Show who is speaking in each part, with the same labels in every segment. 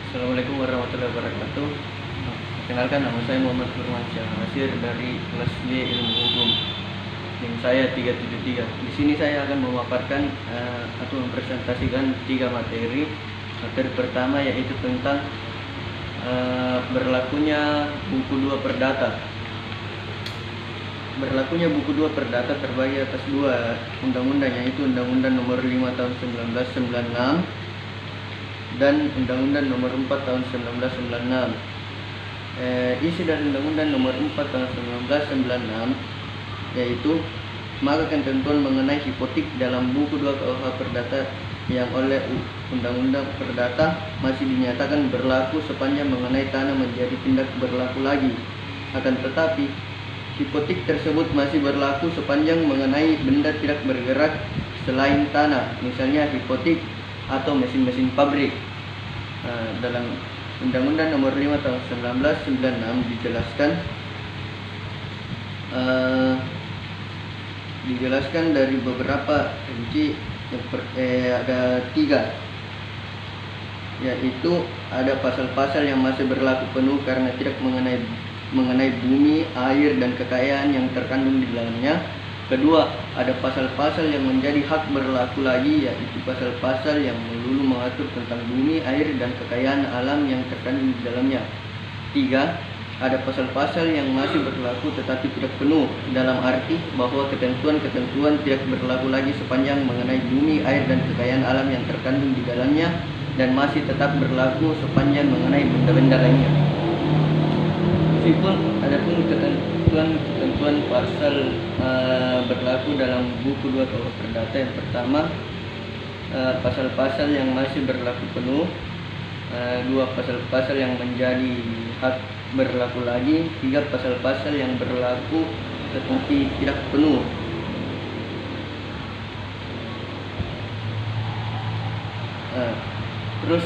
Speaker 1: Assalamualaikum warahmatullahi wabarakatuh. Perkenalkan, nama saya Muhammad Firmansyah Nasir dari kelas B Ilmu Hukum. NIM saya 373. Di sini saya akan memaparkan atau mempresentasikan 3 materi. Materi pertama yaitu tentang berlakunya buku 2 perdata. Berlakunya buku 2 perdata terbagi atas 2 undang-undang, yaitu Undang-Undang Nomor 5 Tahun 1996 dan Undang-Undang Nomor 4 Tahun 1996. Isi dari Undang-Undang Nomor 4 Tahun 1996 yaitu maka ketentuan mengenai hipotek dalam buku 2 KUH Perdata yang oleh Undang-Undang Perdata masih dinyatakan berlaku sepanjang mengenai tanah menjadi tidak berlaku lagi. Akan tetapi hipotek tersebut masih berlaku sepanjang mengenai benda tidak bergerak selain tanah, misalnya hipotek atau mesin-mesin pabrik. Dalam Undang-Undang Nomor 5 Tahun 1996 dijelaskan dari beberapa rinci. Ada 3, yaitu ada pasal-pasal yang masih berlaku penuh karena tidak mengenai bumi, air, dan kekayaan yang terkandung di dalamnya. Kedua, ada pasal-pasal yang menjadi hak berlaku lagi, yaitu pasal-pasal yang melulu mengatur tentang bumi, air, dan kekayaan alam yang terkandung di dalamnya. 3, ada pasal-pasal yang masih berlaku tetapi tidak penuh, dalam arti bahwa ketentuan-ketentuan tidak berlaku lagi sepanjang mengenai bumi, air, dan kekayaan alam yang terkandung di dalamnya, dan masih tetap berlaku sepanjang mengenai benda-benda lainnya. Meskipun adapun ketentuan pasal berlaku dalam buku 2 KUH Perdata, yang pertama pasal-pasal yang masih berlaku penuh, 2 pasal-pasal yang menjadi hak berlaku lagi, 3 pasal-pasal yang berlaku tetapi tidak penuh. Terus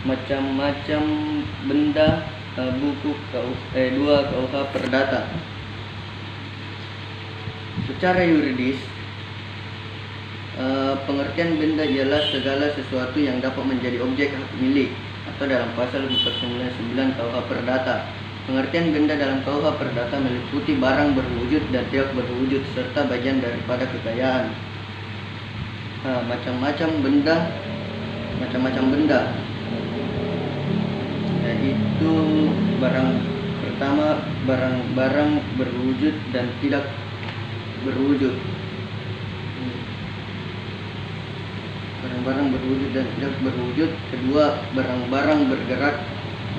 Speaker 1: macam-macam benda buku 2 KUH Perdata. Secara yuridis, pengertian benda ialah segala sesuatu yang dapat menjadi objek hak milik, atau dalam pasal 499 KUH Perdata. Pengertian benda dalam KUH Perdata meliputi barang berwujud dan tidak berwujud serta bagian daripada kekayaan. Macam-macam benda yaitu barang berwujud dan tidak berwujud. Barang-barang berwujud dan tidak berwujud. Kedua, barang-barang bergerak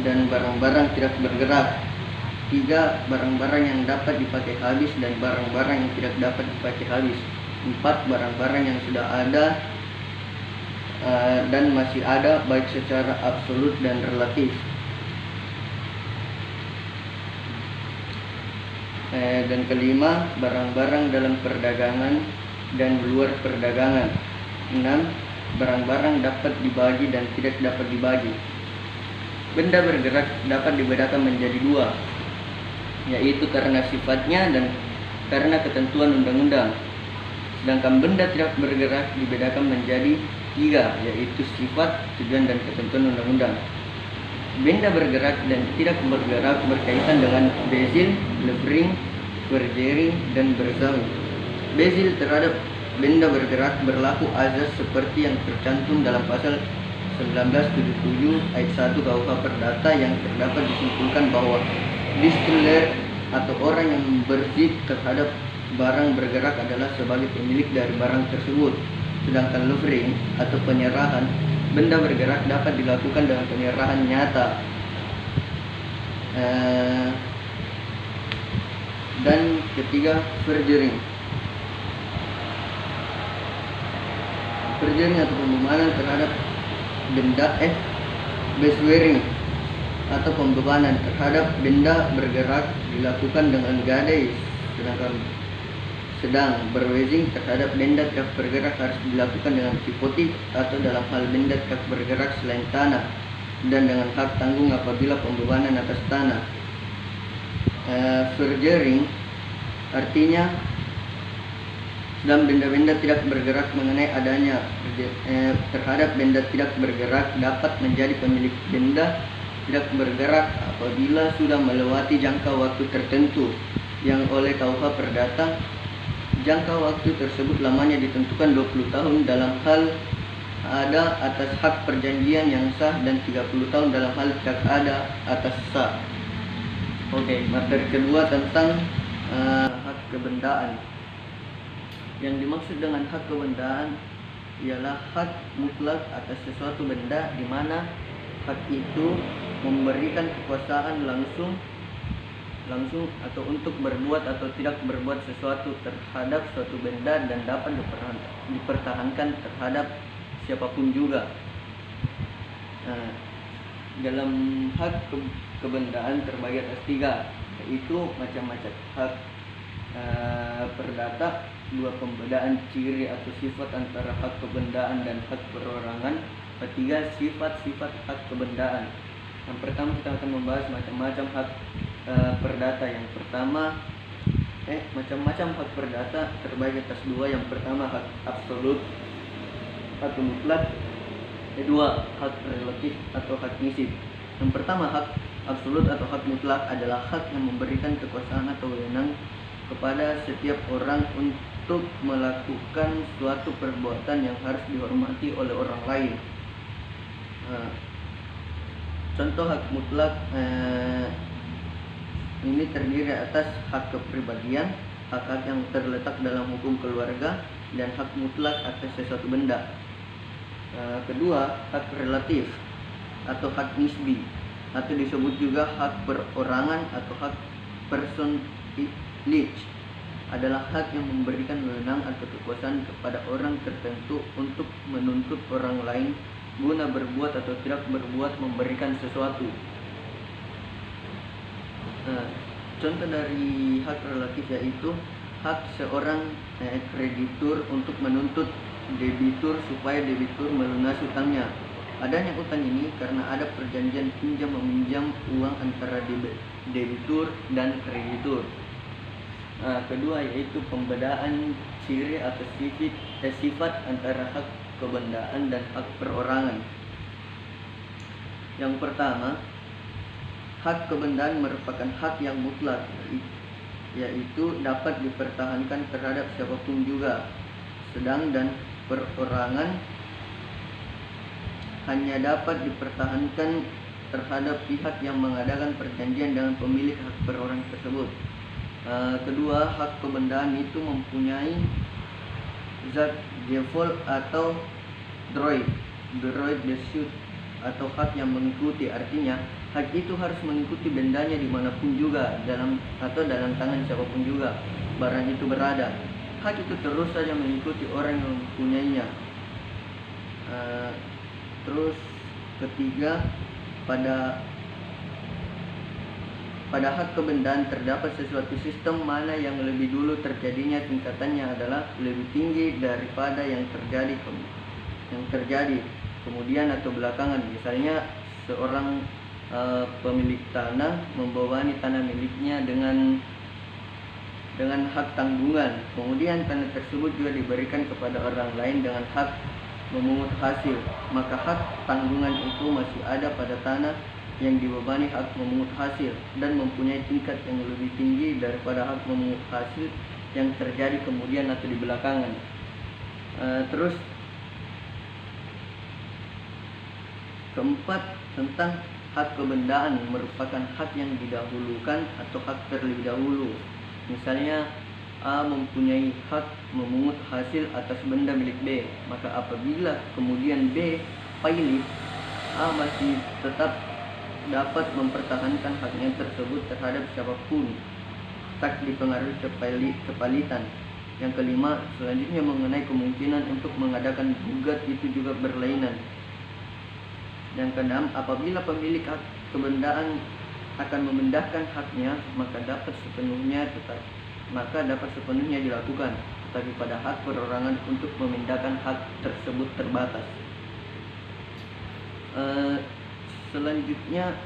Speaker 1: dan barang-barang tidak bergerak. 3, barang-barang yang dapat dipakai habis dan barang-barang yang tidak dapat dipakai habis. 4, barang-barang yang sudah ada dan masih ada baik secara absolut dan relatif. Dan kelima, barang-barang dalam perdagangan dan luar perdagangan. 6, barang-barang dapat dibagi dan tidak dapat dibagi. Benda bergerak dapat dibedakan menjadi 2, yaitu karena sifatnya dan karena ketentuan undang-undang. Sedangkan benda tidak bergerak dibedakan menjadi 3, yaitu sifat, tujuan, dan ketentuan undang-undang. Benda bergerak dan tidak bergerak berkaitan dengan bezil, levering, forgery, dan berzami. Bezil terhadap benda bergerak berlaku azas seperti yang tercantum dalam pasal 1977 ayat 1 KUH Perdata, yang terdapat disimpulkan bahwa distiller atau orang yang berzid terhadap barang bergerak adalah sebagai pemilik dari barang tersebut. Sedangkan levering atau penyerahan benda bergerak dapat dilakukan dengan penyerahan nyata. Dan ketiga, forgery. Forgery atau pembebanan terhadap benda beswearing atau pembebanan terhadap benda bergerak dilakukan dengan gadai, sedang berwezing terhadap benda tidak bergerak harus dilakukan dengan hipotek atau dalam hal benda tidak bergerak selain tanah, dan dengan hak tanggung apabila pembebanan atas tanah. Forgery artinya Sedang benda-benda tidak bergerak mengenai adanya terhadap benda tidak bergerak dapat menjadi pemilik benda tidak bergerak apabila sudah melewati jangka waktu tertentu yang oleh KUH Perdata. Jangka waktu tersebut lamanya ditentukan 20 tahun dalam hal ada atas hak perjanjian yang sah dan 30 tahun dalam hal tidak ada atas sah. Oke, materi kedua tentang hak kebendaan. Yang dimaksud dengan hak kebendaan ialah hak mutlak atas sesuatu benda di mana hak itu memberikan kekuasaan langsung atau untuk berbuat atau tidak berbuat sesuatu terhadap suatu benda dan dapat dipertahankan terhadap siapapun juga. Dalam hak kebendaan terbagi atas 3, yaitu macam-macam hak perdata, 2 pembedaan ciri atau sifat antara hak kebendaan dan hak perorangan, 3 sifat-sifat hak kebendaan. Yang pertama kita akan membahas macam-macam hak perdata. Yang pertama macam-macam hak perdata terbagi atas 2. Yang pertama hak absolut atau mutlak, kedua hak relatif atau hak nisib. Yang pertama hak absolut atau hak mutlak adalah hak yang memberikan kekuasaan atau wewenang kepada setiap orang untuk melakukan suatu perbuatan yang harus dihormati oleh orang lain. Contoh hak mutlak ini terdiri atas hak kepribadian, hak-hak yang terletak dalam hukum keluarga, dan hak mutlak atas sesuatu benda. Kedua, hak relatif atau hak nisbi, atau disebut juga hak perorangan atau hak personage, adalah hak yang memberikan wewenang atau kekuasaan kepada orang tertentu untuk menuntut orang lain guna berbuat atau tidak berbuat memberikan sesuatu. Contoh dari hak relatif yaitu hak seorang kreditur untuk menuntut debitur supaya debitur melunasi utangnya. Adanya utang ini karena ada perjanjian pinjam meminjam uang antara debitur dan kreditur. Kedua yaitu pembedaan ciri atau sifat antara hak kebendaan dan hak perorangan. Yang pertama, hak kebendaan merupakan hak yang mutlak, yaitu dapat dipertahankan terhadap siapapun juga. Sedang dan perorangan hanya dapat dipertahankan terhadap pihak yang mengadakan perjanjian dengan pemilik hak perorangan tersebut. Kedua, hak kebendaan itu mempunyai zat default atau droit desuit atau hak yang mengikuti. Artinya hak itu harus mengikuti bendanya dimanapun juga, dalam tangan siapapun juga barang itu berada. Hak itu terus saja mengikuti orang yang mempunyainya. Terus ketiga, pada hak kebendaan terdapat sesuatu sistem mana yang lebih dulu terjadinya tingkatannya adalah lebih tinggi daripada yang terjadi kemudian atau belakangan. Misalnya seorang pemilik tanah membebani tanah miliknya dengan hak tanggungan, kemudian tanah tersebut juga diberikan kepada orang lain dengan hak memungut hasil, maka hak tanggungan itu masih ada pada tanah yang dibebani hak memungut hasil dan mempunyai tingkat yang lebih tinggi daripada hak memungut hasil yang terjadi kemudian atau di belakangan. Terus keempat, tentang hak kebendaan merupakan hak yang didahulukan atau hak terlebih dahulu. Misalnya A mempunyai hak memungut hasil atas benda milik B, maka apabila kemudian B pilih, A masih tetap dapat mempertahankan haknya tersebut terhadap siapapun, tak dipengaruhi kepalitan. Yang kelima, selanjutnya mengenai kemungkinan untuk mengadakan gugat itu juga berlainan. Yang keenam, apabila pemilik hak kebendaan akan memindahkan haknya, maka dapat sepenuhnya dilakukan, tetapi pada hak perorangan untuk memindahkan hak tersebut terbatas. Selanjutnya,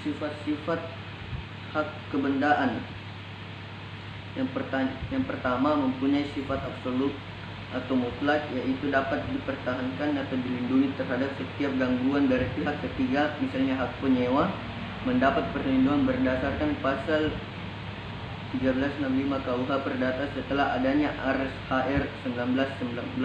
Speaker 1: sifat-sifat hak kebendaan. Yang pertama mempunyai sifat absolut atau mutlak, yaitu dapat dipertahankan atau dilindungi terhadap setiap gangguan dari pihak ketiga. Misalnya hak penyewa mendapat perlindungan berdasarkan pasal 1365 KUH Perdata setelah adanya RSHR 1919.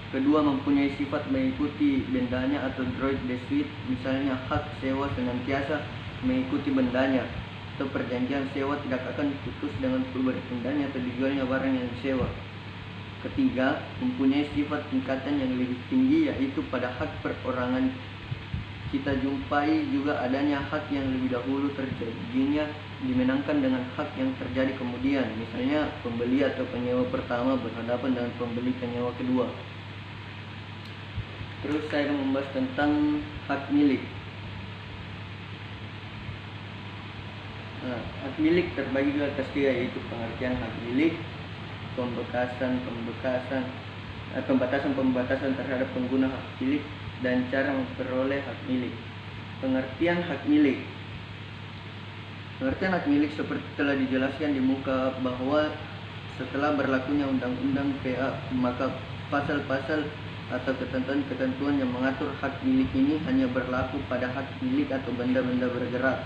Speaker 1: Kedua, mempunyai sifat mengikuti bendanya atau droit de suite. Misalnya hak sewa senantiasa mengikuti bendanya, atau perjanjian sewa tidak akan putus dengan pemberi bendanya atau dijualnya barang yang disewa. Ketiga, mempunyai sifat tingkatan yang lebih tinggi, yaitu pada hak perorangan. Kita jumpai juga adanya hak yang lebih dahulu terjadinya dimenangkan dengan hak yang terjadi kemudian. Misalnya pembeli atau penyewa pertama berhadapan dengan pembeli penyewa kedua. Terus saya akan membahas tentang hak milik. Hak milik terbagi ke atas tiga, yaitu pengertian hak milik, pembatasan terhadap pengguna hak milik, dan cara memperoleh hak milik. Pengertian hak milik. Pengertian hak milik seperti telah dijelaskan di muka bahwa setelah berlakunya Undang-Undang PA, maka pasal-pasal atau ketentuan-ketentuan yang mengatur hak milik ini hanya berlaku pada hak milik atau benda-benda bergerak.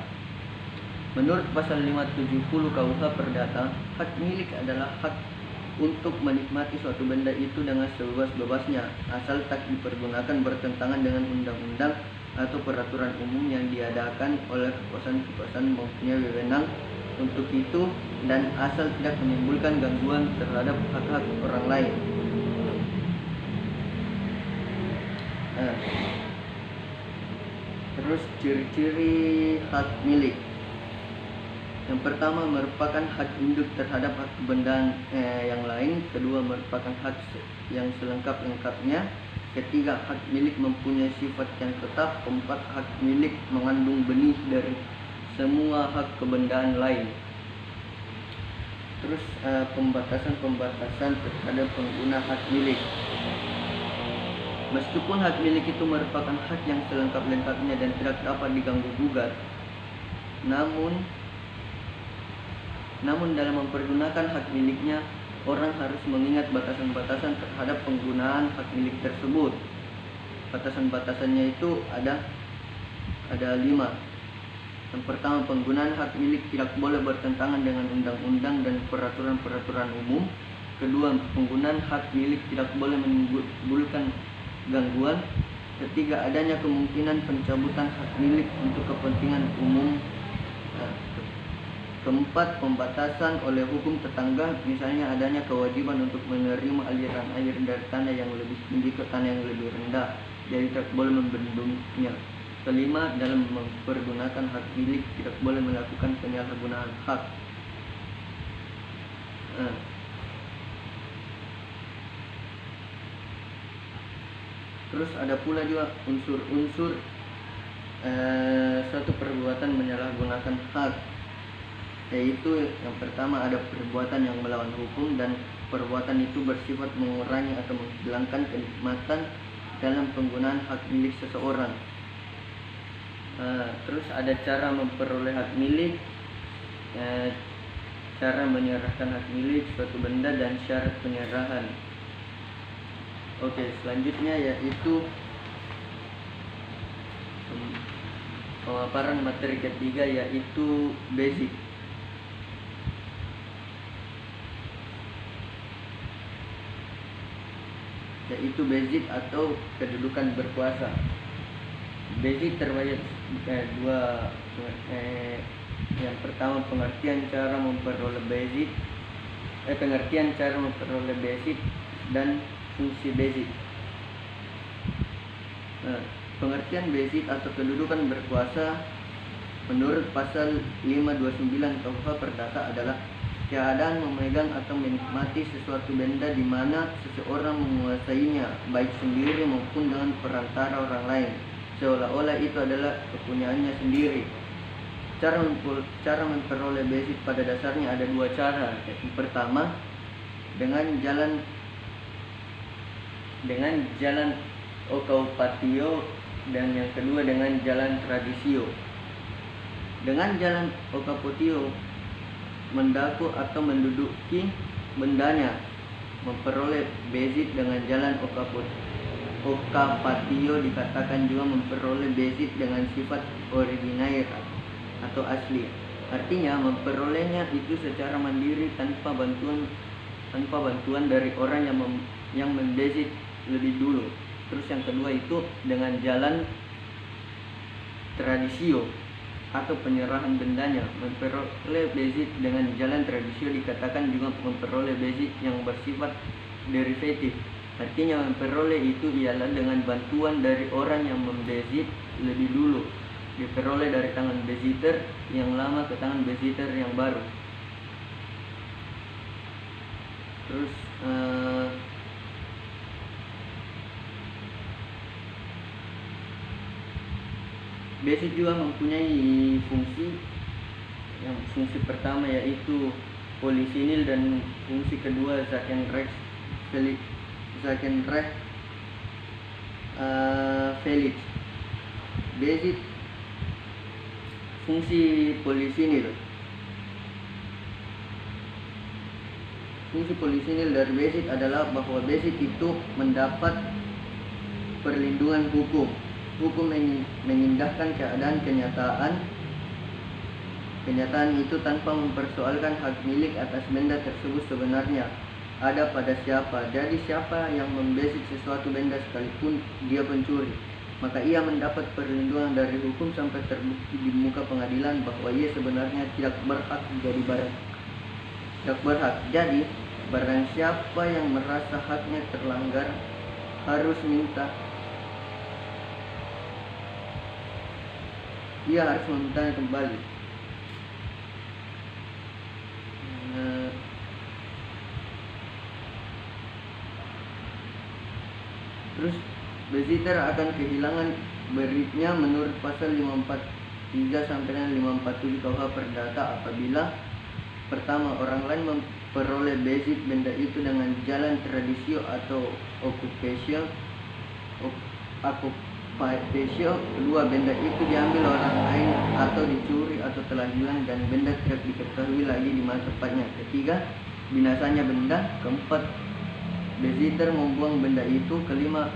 Speaker 1: Menurut pasal 570 KUH Perdata, hak milik adalah hak untuk menikmati suatu benda itu dengan sebebas-bebasnya, asal tak dipergunakan bertentangan dengan undang-undang atau peraturan umum yang diadakan oleh kekuasaan-kekuasaan mempunyai wewenang untuk itu, dan asal tidak menimbulkan gangguan terhadap hak-hak orang lain. Terus ciri-ciri hak milik. Yang pertama merupakan hak induk terhadap hak kebendaan yang lain. Kedua, merupakan hak yang selengkap-lengkapnya. Ketiga, hak milik mempunyai sifat yang tetap. Keempat, hak milik mengandung benih dari semua hak kebendaan lain. Terus pembatasan terhadap pengguna hak milik. Meskipun hak milik itu merupakan hak yang selengkap-lengkapnya dan tidak dapat diganggu-gugat, namun dalam mempergunakan hak miliknya, orang harus mengingat batasan-batasan terhadap penggunaan hak milik tersebut. Batasan-batasannya itu ada 5. Yang pertama, penggunaan hak milik tidak boleh bertentangan dengan undang-undang dan peraturan-peraturan umum. Kedua, penggunaan hak milik tidak boleh menimbulkan gangguan. Ketiga, adanya kemungkinan pencabutan hak milik untuk kepentingan umum. Keempat, pembatasan oleh hukum tetangga, misalnya adanya kewajiban untuk menerima aliran air dari tanah yang lebih tinggi ke tanah yang lebih rendah, jadi tidak boleh membendungnya. Kelima, dalam mempergunakan hak milik tidak boleh melakukan penyalahgunaan hak. Terus ada pula juga unsur-unsur suatu perbuatan menyalahgunakan hak, yaitu yang pertama ada perbuatan yang melawan hukum dan perbuatan itu bersifat mengurangi atau menghilangkan kenikmatan dalam penggunaan hak milik seseorang. Terus ada cara memperoleh hak milik, cara menyerahkan hak milik suatu benda, dan syarat penyerahan. Oke, selanjutnya yaitu pemaparan materi ketiga, yaitu basic. Yaitu basic atau kedudukan berkuasa. Basic terbagi dua. Yang pertama, pengertian cara memperoleh basic, dan fungsi basic. Pengertian basic atau kedudukan berkuasa menurut pasal 529 KUH Perdata adalah keadaan memegang atau menikmati sesuatu benda di mana seseorang menguasainya baik sendiri maupun dengan perantara orang lain, seolah-olah itu adalah kepunyaannya sendiri. Cara memperoleh basic pada dasarnya ada 2 cara. Yang pertama, dengan jalan occupatio, dan yang kedua dengan jalan tradisio. Dengan jalan occupatio mendaku atau menduduki bendanya, memperoleh bezit dengan jalan okapatio dikatakan juga memperoleh bezit dengan sifat originaire atau asli. Artinya memperolehnya itu secara mandiri tanpa bantuan dari orang yang membezit lebih dulu. Terus yang kedua itu dengan jalan tradisio atau penyerahan bendanya, memperoleh bezit dengan jalan tradisio dikatakan juga memperoleh bezit yang bersifat derivatif. Artinya memperoleh itu ialah dengan bantuan dari orang yang membezit lebih dulu, diperoleh dari tangan beziter yang lama ke tangan beziter yang baru. Terus bezit juga mempunyai fungsi. Yang fungsi pertama yaitu polisinil dan fungsi kedua Zakenrecht Felix. Bezit fungsi polisinil. Fungsi polisinil dari bezit adalah bahwa bezit itu mendapat perlindungan hukum. Hukum mengindahkan kenyataan itu tanpa mempersoalkan hak milik atas benda tersebut sebenarnya ada pada siapa. Jadi siapa yang membezit sesuatu benda sekalipun dia pencuri, maka ia mendapat perlindungan dari hukum sampai terbukti di muka pengadilan bahwa ia sebenarnya tidak berhak. Jadi barang siapa yang merasa haknya terlanggar ia harus memintanya kembali. Terus beziter akan kehilangan beritnya menurut pasal 543 sampai dengan 547 KUH Perdata apabila pertama orang lain memperoleh bezit benda itu dengan jalan tradisio atau occupatio. Kedua, benda itu diambil orang lain atau dicuri atau telah hilang dan benda tidak diketahui lagi di mana tepatnya. Ketiga, binasanya benda. Keempat, beziter membuang benda itu. Kelima,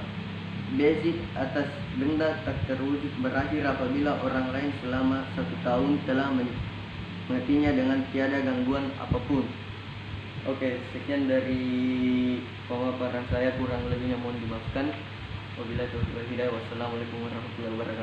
Speaker 1: bezit atas benda tak terwujud berakhir apabila orang lain selama 1 tahun telah menggantinya dengan tiada gangguan apapun. Oke, sekian dari pemaparan saya, kurang lebihnya mohon dimaafkan. Wabillahi taufiq wal hidayah. Wassalamualaikum warahmatullahi wabarakatuh.